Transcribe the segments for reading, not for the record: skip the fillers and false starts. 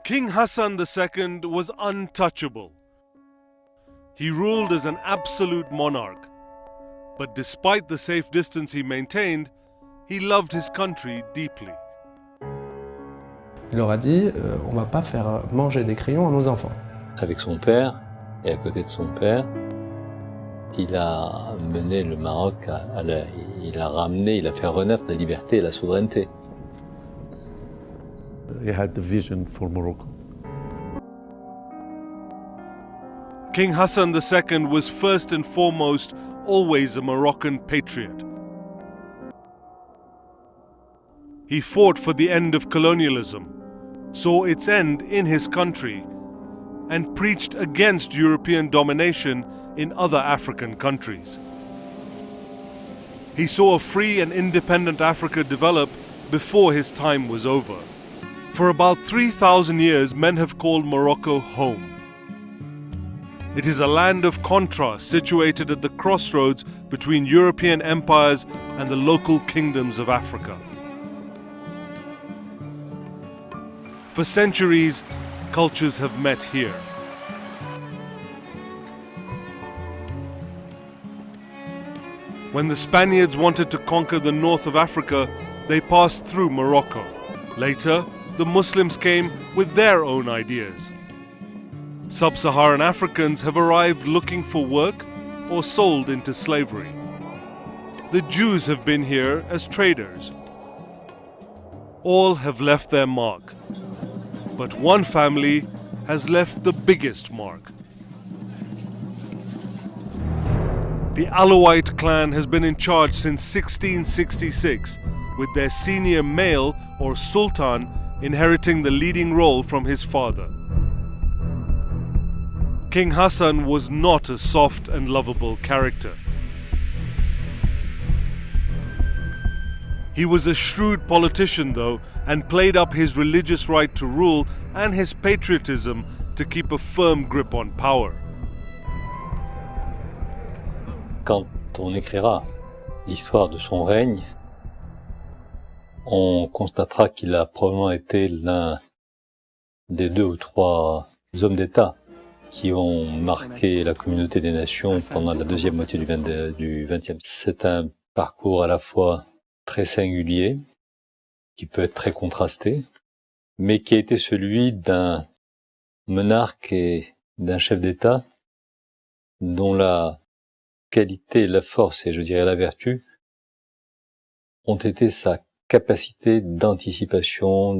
King Hassan II was untouchable. He ruled as an absolute monarch. But despite the safe distance he maintained, he loved his country deeply. Il leur a dit on va pas faire manger des crayons à nos enfants. Avec son père, et à côté de son père, il a mené le Maroc il a fait renaître la liberté et la souveraineté. He had the vision for Morocco. King Hassan II was first and foremost always a Moroccan patriot. He fought for the end of colonialism, saw its end in his country, and preached against European domination in other African countries. He saw a free and independent Africa develop before his time was over. For about 3,000 years, men have called Morocco home. It is a land of contrast situated at the crossroads between European empires and the local kingdoms of Africa. For centuries, cultures have met here. When the Spaniards wanted to conquer the north of Africa, they passed through Morocco. Later, the Muslims came with their own ideas. Sub-Saharan Africans have arrived looking for work or sold into slavery. The Jews have been here as traders. All have left their mark. But one family has left the biggest mark. The Alawite clan has been in charge since 1666, with their senior male or sultan inheriting the leading role from his father. King Hassan was not a soft and lovable character. He was a shrewd politician though, and played up his religious right to rule and his patriotism to keep a firm grip on power. Quand on écrira l'histoire de son règne, on constatera qu'il a probablement été l'un des 2 ou 3 hommes d'État qui ont marqué la communauté des nations pendant la deuxième moitié du XXe siècle. C'est un parcours à la fois très singulier, qui peut être très contrasté, mais qui a été celui d'un monarque et d'un chef d'État dont la qualité, la force et je dirais la vertu ont été sa capacité d'anticipation,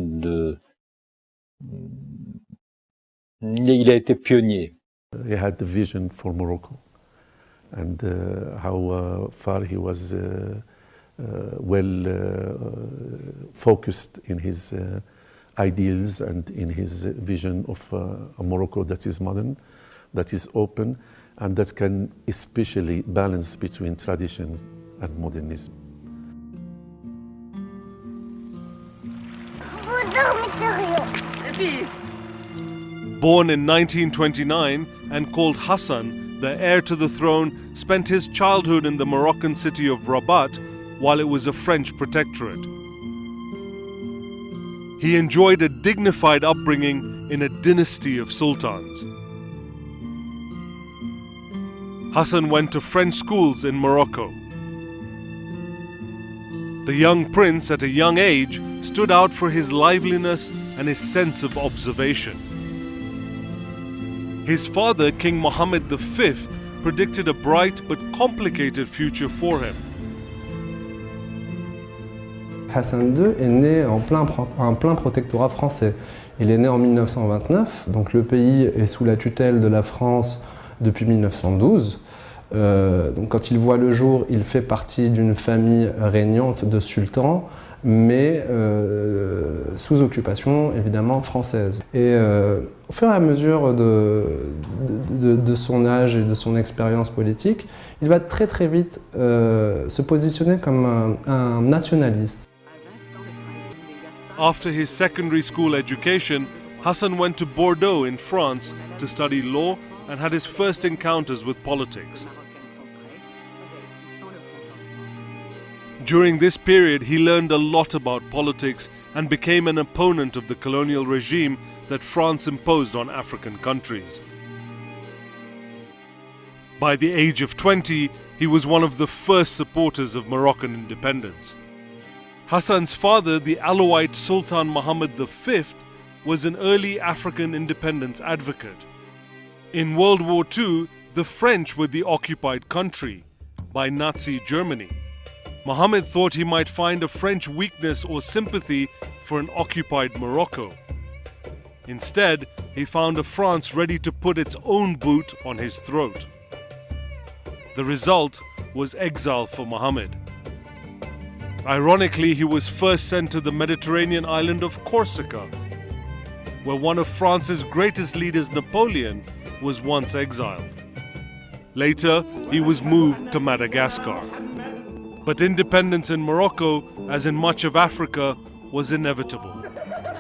il a été pionnier. He had the vision for Morocco and how far he was focused in his ideals and in his vision of a Morocco that is modern, that is open, and that can especially balance between tradition and modernism. Born in 1929 and called Hassan, the heir to the throne spent his childhood in the Moroccan city of Rabat while it was a French protectorate. He enjoyed a dignified upbringing in a dynasty of sultans. Hassan went to French schools in Morocco. The young prince, at a young age, stood out for his liveliness and his sense of observation. His father, King Mohammed V, predicted a bright but complicated future for him. Hassan II est né en plein protectorat français. Il est né en 1929, donc le pays est sous la tutelle de la France depuis 1912. Donc quand il voit le jour, il fait partie d'une famille régnante de sultans, mais sous occupation évidemment française. Et au fur et à mesure de son âge et de son expérience politique, il va très très vite se positionner comme un nationaliste. After his secondary school education, Hassan went to Bordeaux in France to study law and had his first encounters with politics. During this period, he learned a lot about politics and became an opponent of the colonial regime that France imposed on African countries. By the age of 20, he was one of the first supporters of Moroccan independence. Hassan's father, the Alawite Sultan Muhammad V, was an early African independence advocate. In World War II, the French were the occupied country by Nazi Germany. Muhammad thought he might find a French weakness or sympathy for an occupied Morocco. Instead, he found a France ready to put its own boot on his throat. The result was exile for Muhammad. Ironically, he was first sent to the Mediterranean island of Corsica, where one of France's greatest leaders, Napoleon, was once exiled. Later, he was moved to Madagascar. But independence in Morocco, as in much of Africa, was inevitable.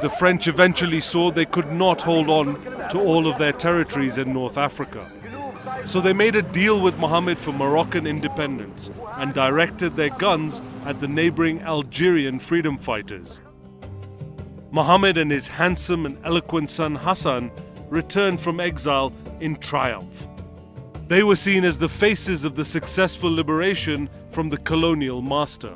The French eventually saw they could not hold on to all of their territories in North Africa. So they made a deal with Muhammad for Moroccan independence and directed their guns at the neighboring Algerian freedom fighters. Muhammad and his handsome and eloquent son Hassan returned from exile in triumph. They were seen as the faces of the successful liberation from the colonial master.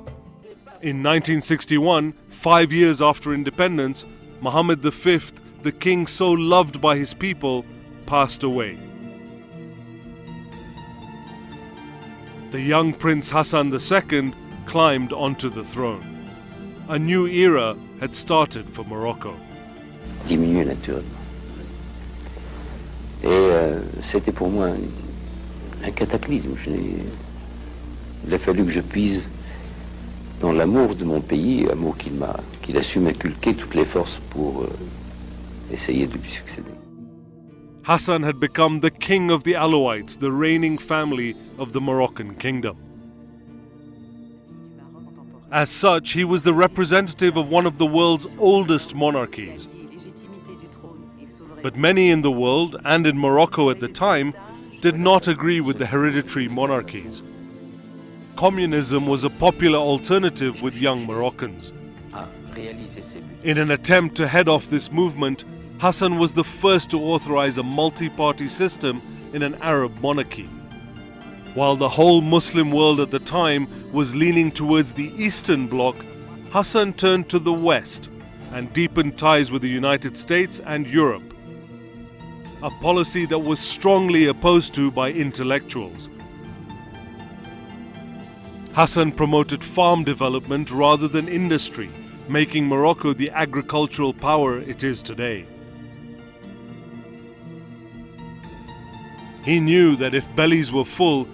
In 1961, 5 years after independence, Muhammad V, the king so loved by his people, passed away. The young Prince Hassan II climbed onto the throne. A new era had started for Morocco. Diminuer naturellement. Et c'était pour moi un cataclysme. Il a fallu que je puise dans l'amour de mon pays, amour qu'il a su m'inculquer toutes les forces pour essayer de lui succéder. Hassan had become the king of the Alawites, the reigning family of the Moroccan kingdom. As such, he was the representative of one of the world's oldest monarchies. But many in the world, and in Morocco at the time, did not agree with the hereditary monarchies. Communism was a popular alternative with young Moroccans. In an attempt to head off this movement, Hassan was the first to authorize a multi-party system in an Arab monarchy. While the whole Muslim world at the time was leaning towards the Eastern Bloc, Hassan turned to the West and deepened ties with the United States and Europe, a policy that was strongly opposed to by intellectuals. Hassan promoted farm development rather than industry, making Morocco the agricultural power it is today. He knew that if bellies were full,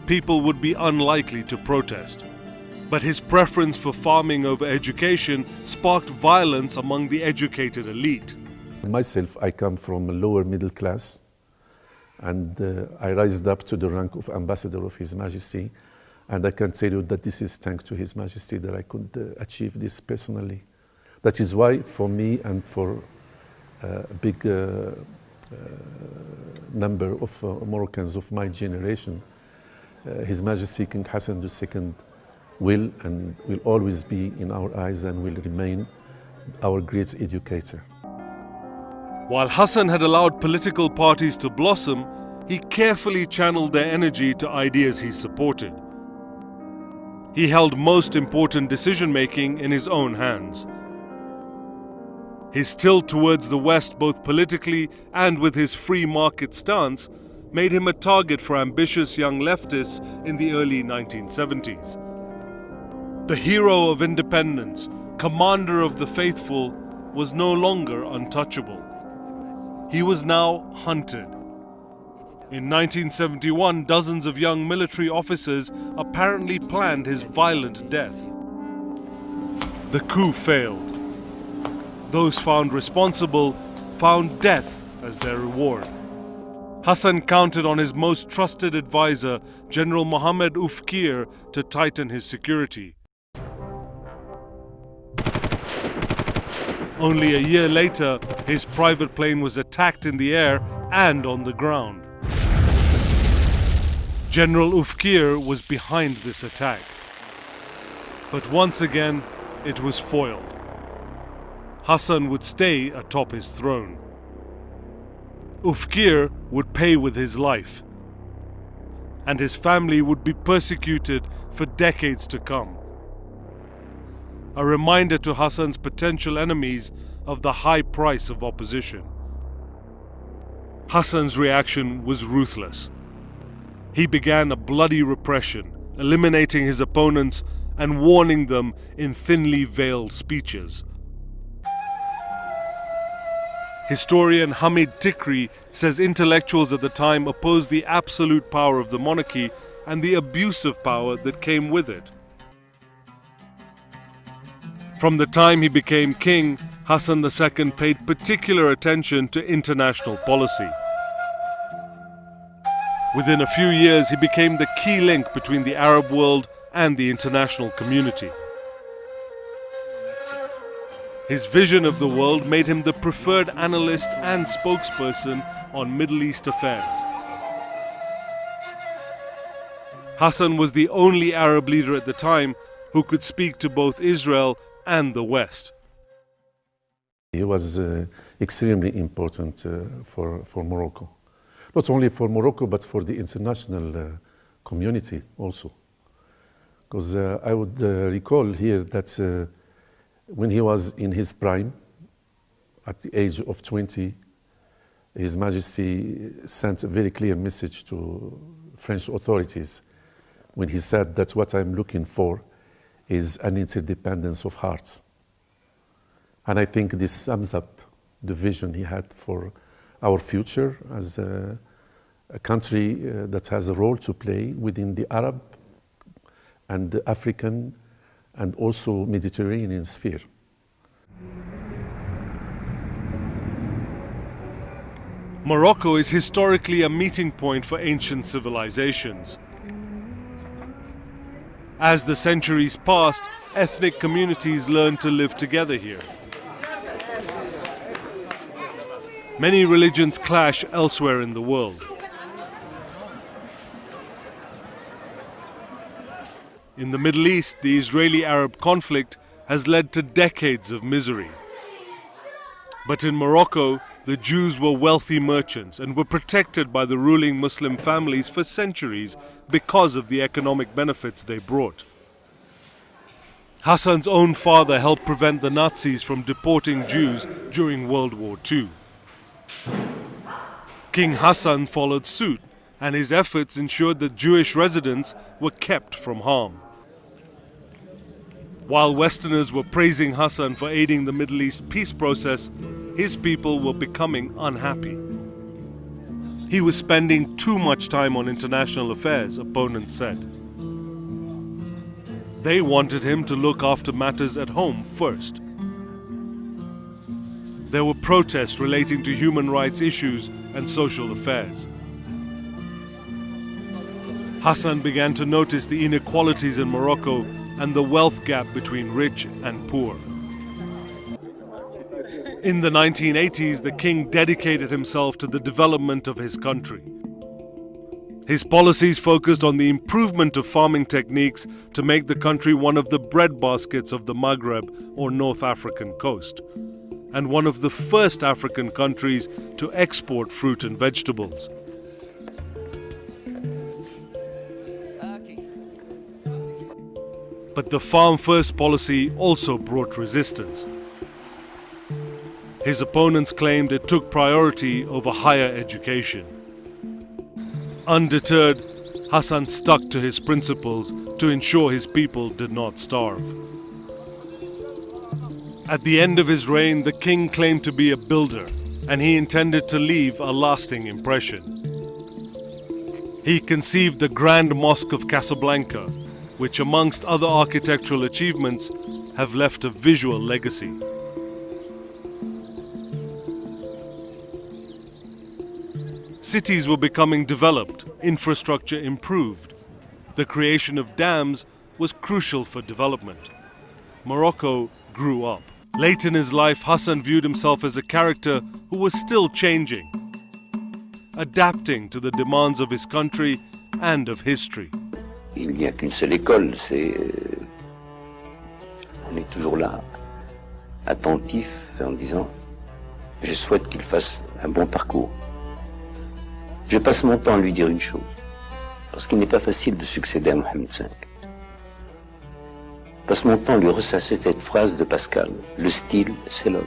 people would be unlikely to protest. But his preference for farming over education sparked violence among the educated elite. Myself, I come from a lower middle class, and I rised up to the rank of ambassador of His Majesty. And I can tell you that this is thanks to His Majesty that I could achieve this personally. That is why, for me and for a big number of Moroccans of my generation, His Majesty King Hassan II will and will always be in our eyes and will remain our great educator. While Hassan had allowed political parties to blossom, he carefully channeled their energy to ideas he supported. He held most important decision-making in his own hands. His tilt towards the West, both politically and with his free market stance, made him a target for ambitious young leftists in the early 1970s. The hero of independence, commander of the faithful, was no longer untouchable. He was now hunted. In 1971, dozens of young military officers apparently planned his violent death. The coup failed. Those found responsible found death as their reward. Hassan counted on his most trusted advisor, General Mohammed Oufkir, to tighten his security. Only a year later, his private plane was attacked in the air and on the ground. General Oufkir was behind this attack. But once again, it was foiled. Hassan would stay atop his throne. Ufkir would pay with his life, and his family would be persecuted for decades to come. A reminder to Hassan's potential enemies of the high price of opposition. Hassan's reaction was ruthless. He began a bloody repression, eliminating his opponents and warning them in thinly veiled speeches. Historian Hamid Tikri says intellectuals at the time opposed the absolute power of the monarchy and the abuse of power that came with it. From the time he became king, Hassan II paid particular attention to international policy. Within a few years, he became the key link between the Arab world and the international community. His vision of the world made him the preferred analyst and spokesperson on Middle East affairs. Hassan was the only Arab leader at the time who could speak to both Israel and the West. He was extremely important for Morocco. Not only for Morocco, but for the international community also. Because I would recall here that when he was in his prime, at the age of 20, His Majesty sent a very clear message to French authorities when he said that what I'm looking for is an interdependence of hearts. And I think this sums up the vision he had for our future as a country that has a role to play within the Arab and the African and also Mediterranean sphere. Morocco is historically a meeting point for ancient civilizations. As the centuries passed, ethnic communities learned to live together here. Many religions clash elsewhere in the world. In the Middle East, the Israeli-Arab conflict has led to decades of misery. But in Morocco, the Jews were wealthy merchants and were protected by the ruling Muslim families for centuries because of the economic benefits they brought. Hassan's own father helped prevent the Nazis from deporting Jews during World War II. King Hassan followed suit, and his efforts ensured that Jewish residents were kept from harm. While Westerners were praising Hassan for aiding the Middle East peace process, his people were becoming unhappy. He was spending too much time on international affairs, opponents said. They wanted him to look after matters at home first. There were protests relating to human rights issues and social affairs. Hassan began to notice the inequalities in Morocco and the wealth gap between rich and poor. In the 1980s, the king dedicated himself to the development of his country. His policies focused on the improvement of farming techniques to make the country one of the breadbaskets of the Maghreb or North African coast, and one of the first African countries to export fruit and vegetables. But the farm-first policy also brought resistance. His opponents claimed it took priority over higher education. Undeterred, Hassan stuck to his principles to ensure his people did not starve. At the end of his reign, the king claimed to be a builder, and he intended to leave a lasting impression. He conceived the Grand Mosque of Casablanca, which amongst other architectural achievements have left a visual legacy. Cities were becoming developed, infrastructure improved. The creation of dams was crucial for development. Morocco grew up. Late in his life, Hassan viewed himself as a character who was still changing, adapting to the demands of his country and of history. Il n'y a qu'une seule école, on est toujours là, attentif en disant « Je souhaite qu'il fasse un bon parcours ». Je passe mon temps à lui dire une chose, parce qu'il n'est pas facile de succéder à Mohamed V. Je passe mon temps à lui ressasser cette phrase de Pascal, « Le style, c'est l'homme ».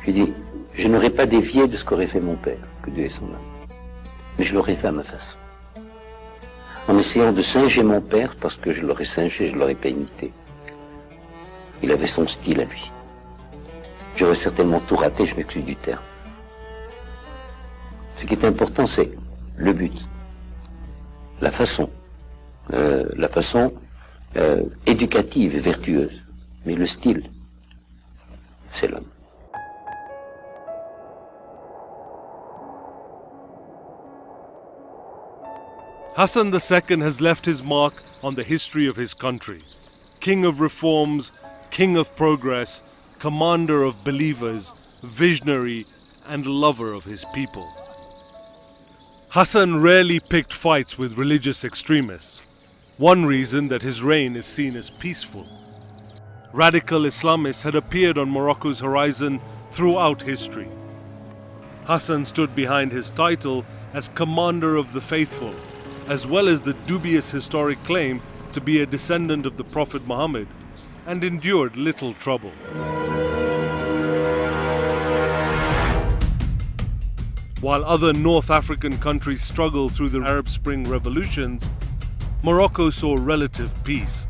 Je lui dis « Je n'aurais pas dévié de ce qu'aurait fait mon père, que Dieu ait son âme, mais je l'aurais fait à ma façon. En essayant de singer mon père, parce que je l'aurais singé, je l'aurais pas imité. Il avait son style à lui. J'aurais certainement tout raté, je m'excuse du terme. Ce qui est important, c'est le but, la façon éducative et vertueuse. Mais le style, c'est l'homme. Hassan II has left his mark on the history of his country. King of reforms, king of progress, commander of believers, visionary and lover of his people. Hassan rarely picked fights with religious extremists. One reason that his reign is seen as peaceful. Radical Islamists had appeared on Morocco's horizon throughout history. Hassan stood behind his title as Commander of the Faithful, as well as the dubious historic claim to be a descendant of the Prophet Muhammad, and endured little trouble. While other North African countries struggled through the Arab Spring revolutions, Morocco saw relative peace.